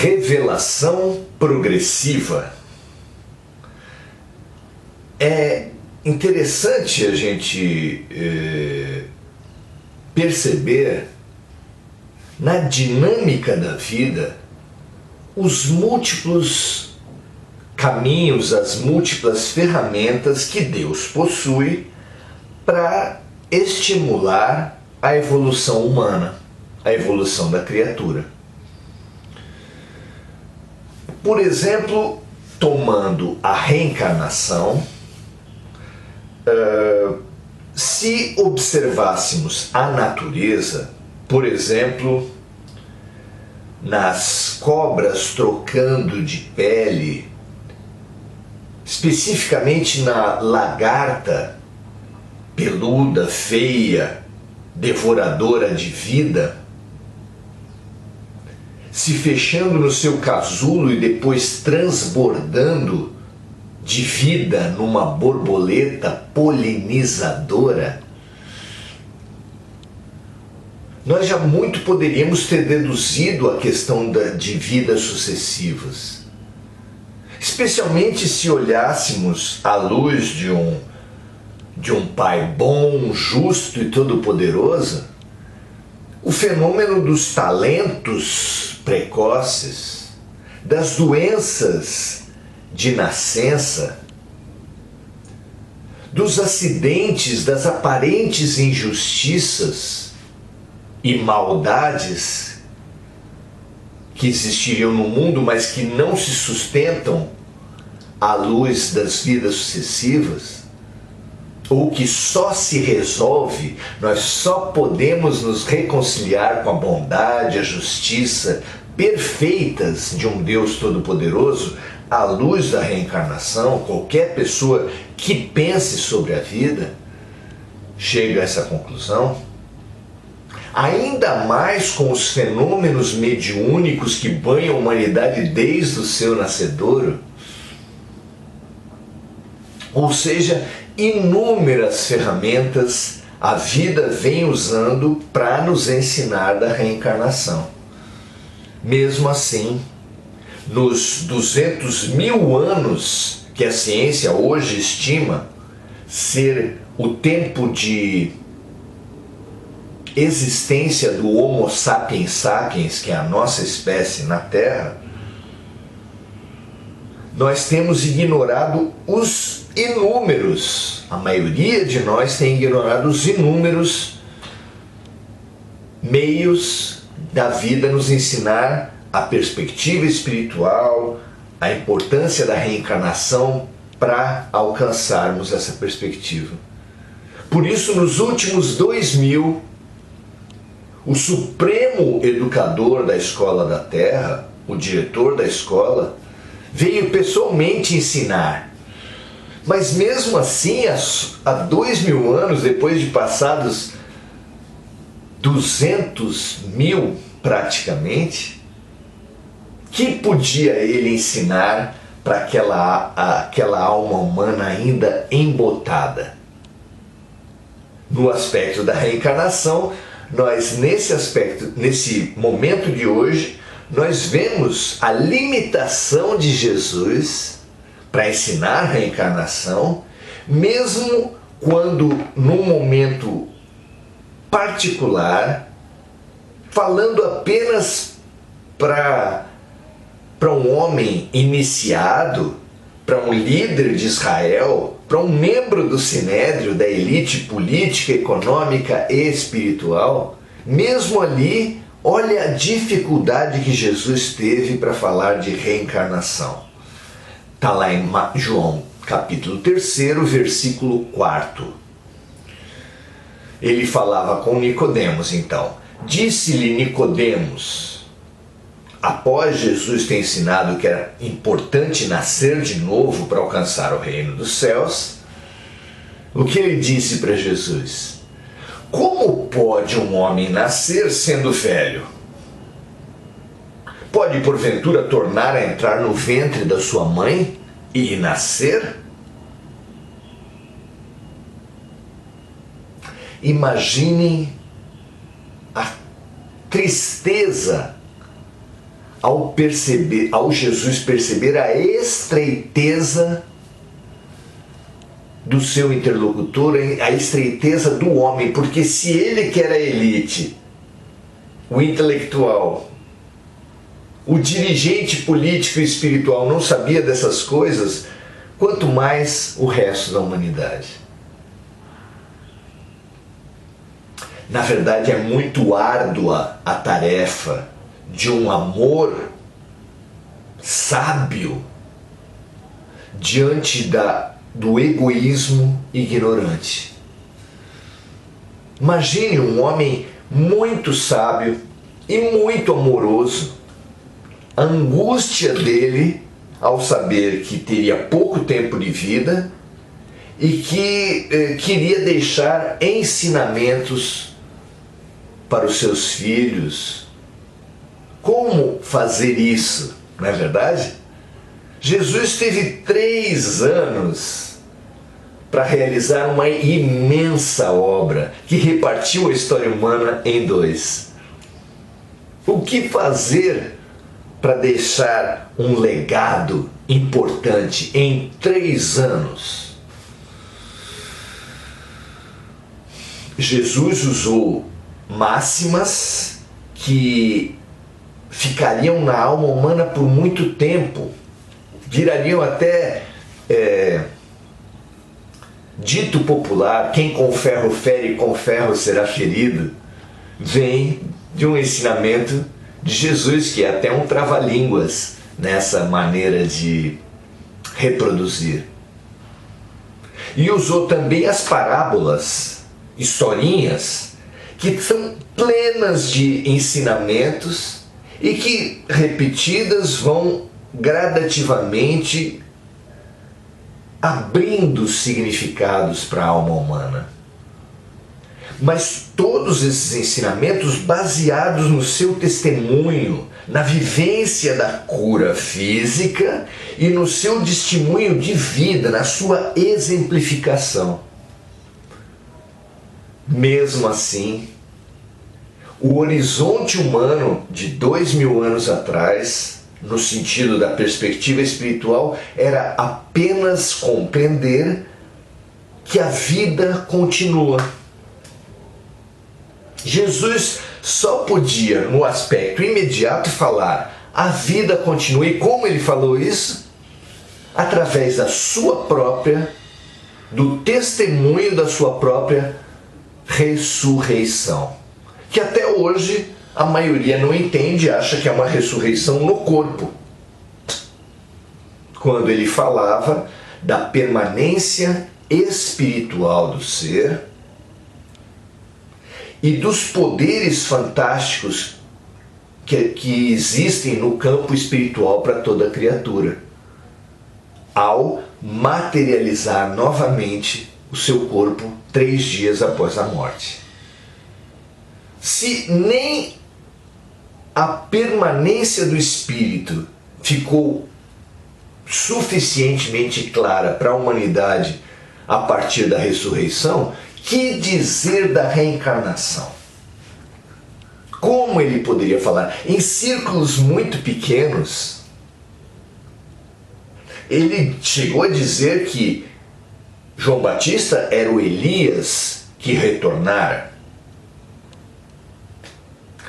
Revelação progressiva. É interessante a gente perceber na dinâmica da vida os múltiplos caminhos, as múltiplas ferramentas que Deus possui para estimular a evolução humana, a evolução da criatura. Por exemplo, tomando a reencarnação, se observássemos a natureza, por exemplo, nas cobras trocando de pele, especificamente na lagarta peluda, feia, devoradora de vida, se fechando no seu casulo e depois transbordando de vida numa borboleta polinizadora, nós já muito poderíamos ter deduzido a questão de vidas sucessivas. Especialmente se olhássemos à luz de um Pai bom, justo e todo-poderoso, o fenômeno dos talentos precoces, das doenças de nascença, dos acidentes, das aparentes injustiças e maldades que existiriam no mundo, mas que não se sustentam à luz das vidas sucessivas, ou que só se resolve, nós só podemos nos reconciliar com a bondade, a justiça perfeitas de um Deus Todo-Poderoso à luz da reencarnação. Qualquer pessoa que pense sobre a vida chega a essa conclusão. Ainda mais com os fenômenos mediúnicos que banham a humanidade desde o seu nascedouro. Ou seja, inúmeras ferramentas a vida vem usando para nos ensinar da reencarnação. Mesmo assim, nos 200.000 anos que a ciência hoje estima ser o tempo de existência do Homo sapiens sapiens, que é a nossa espécie na Terra, nós temos ignorado os inúmeros, a maioria de nós tem ignorado os inúmeros meios da vida nos ensinar a perspectiva espiritual, a importância da reencarnação para alcançarmos essa perspectiva. Por isso, nos últimos 2000, o supremo educador da Escola da Terra, o diretor da escola, veio pessoalmente ensinar. Mas mesmo assim, há 2.000 anos, depois de passados 200.000 praticamente, que podia ele ensinar para aquela alma humana ainda embotada? No aspecto da reencarnação, nós nesse momento de hoje, nós vemos a limitação de Jesus para ensinar a reencarnação, mesmo quando num momento particular, falando apenas para um homem iniciado, para um líder de Israel, para um membro do Sinédrio, da elite política, econômica e espiritual, mesmo ali, olha a dificuldade que Jesus teve para falar de reencarnação. Está lá em João, capítulo 3, versículo 4. Ele falava com Nicodemos, então. Disse-lhe Nicodemos, após Jesus ter ensinado que era importante nascer de novo para alcançar o reino dos céus, o que ele disse para Jesus? Como pode um homem nascer sendo velho? Pode, porventura, tornar a entrar no ventre da sua mãe e nascer? Imaginem a tristeza, ao Jesus perceber a estreiteza do seu interlocutor, a estreiteza do homem, porque se ele que era a elite, o intelectual, o dirigente político e espiritual não sabia dessas coisas, quanto mais o resto da humanidade. Na verdade, é muito árdua a tarefa de um amor sábio diante do egoísmo ignorante. Imagine um homem muito sábio e muito amoroso, a angústia dele ao saber que teria pouco tempo de vida e que queria deixar ensinamentos para os seus filhos. Como fazer isso, não é verdade? Jesus teve 3 anos para realizar uma imensa obra que repartiu a história humana em 2. O que fazer para deixar um legado importante em 3 anos? Jesus usou máximas que ficariam na alma humana por muito tempo, virariam até dito popular: quem com ferro fere, com ferro será ferido. Vem de um ensinamento de Jesus, que é até um trava-línguas nessa maneira de reproduzir. E usou também as parábolas, historinhas, que são plenas de ensinamentos e que, repetidas, vão gradativamente abrindo significados para a alma humana. Mas todos esses ensinamentos baseados no seu testemunho, na vivência da cura física e no seu testemunho de vida, na sua exemplificação. Mesmo assim, o horizonte humano de 2000 anos atrás, no sentido da perspectiva espiritual, era apenas compreender que a vida continua. Jesus só podia, no aspecto imediato, falar a vida continua. E como ele falou isso? Através da sua própria, do testemunho da sua própria ressurreição. Que até hoje a maioria não entende, acha que é uma ressurreição no corpo. Quando ele falava da permanência espiritual do ser e dos poderes fantásticos que existem no campo espiritual para toda criatura, ao materializar novamente o seu corpo 3 dias após a morte. Se nem a permanência do Espírito ficou suficientemente clara para a humanidade a partir da ressurreição, que dizer da reencarnação? Como ele poderia falar? Em círculos muito pequenos, ele chegou a dizer que João Batista era o Elias que retornara.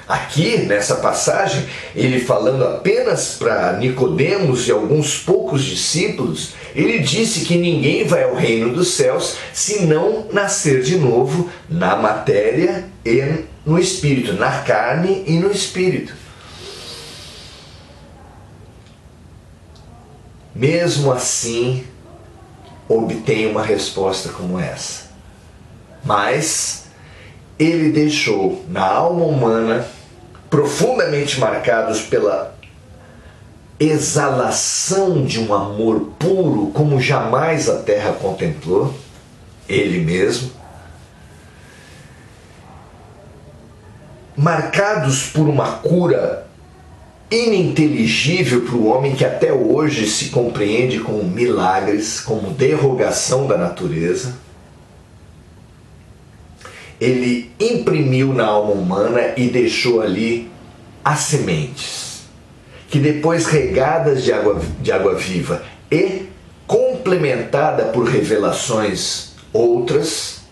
Aqui, nessa passagem, ele falando apenas para Nicodemos e alguns poucos discípulos, ele disse que ninguém vai ao reino dos céus se não nascer de novo na matéria e no espírito, na carne e no espírito. Mesmo assim, obtém uma resposta como essa. Mas ele deixou na alma humana, profundamente marcados pela exalação de um amor puro como jamais a terra contemplou, ele mesmo, marcados por uma cura ininteligível para o homem, que até hoje se compreende como milagres, como derrogação da natureza. Ele imprimiu na alma humana e deixou ali as sementes, que depois regadas de água viva e complementada por revelações outras,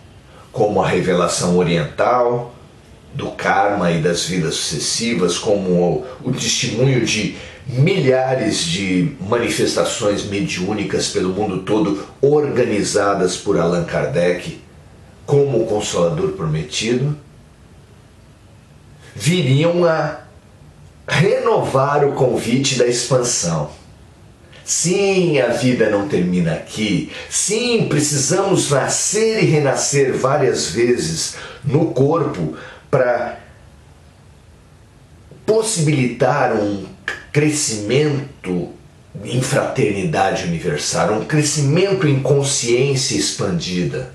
como a revelação oriental, do karma e das vidas sucessivas, como o testemunho de milhares de manifestações mediúnicas pelo mundo todo, organizadas por Allan Kardec como o Consolador Prometido, viriam a renovar o convite da expansão. Sim, a vida não termina aqui. Sim, precisamos nascer e renascer várias vezes no corpo para possibilitar um crescimento em fraternidade universal, um crescimento em consciência expandida.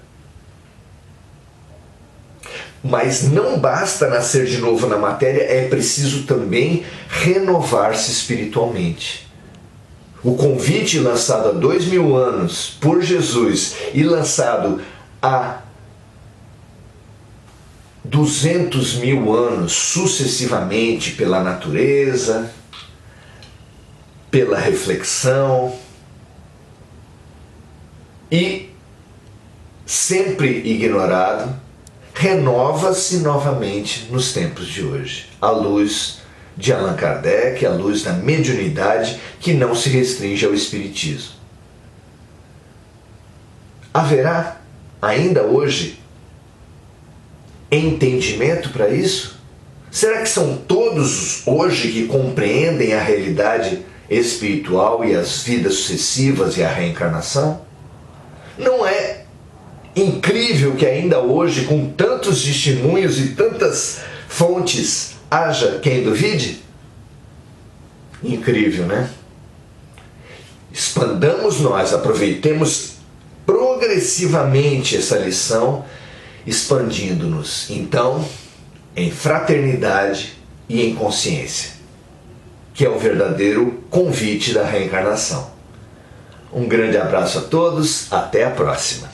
Mas não basta nascer de novo na matéria, é preciso também renovar-se espiritualmente. O convite lançado há 2000 anos por Jesus e lançado há 200.000 anos sucessivamente pela natureza, pela reflexão e sempre ignorado, renova-se novamente nos tempos de hoje, à luz de Allan Kardec, à luz da mediunidade que não se restringe ao espiritismo. Haverá ainda hoje entendimento para isso? Será que são todos hoje que compreendem a realidade espiritual e as vidas sucessivas e a reencarnação? Não é incrível que ainda hoje, com tantos testemunhos e tantas fontes, haja quem duvide? Incrível, né? Expandamos nós, aproveitemos progressivamente essa lição, expandindo-nos, então, em fraternidade e em consciência, que é o verdadeiro convite da reencarnação. Um grande abraço a todos, até a próxima.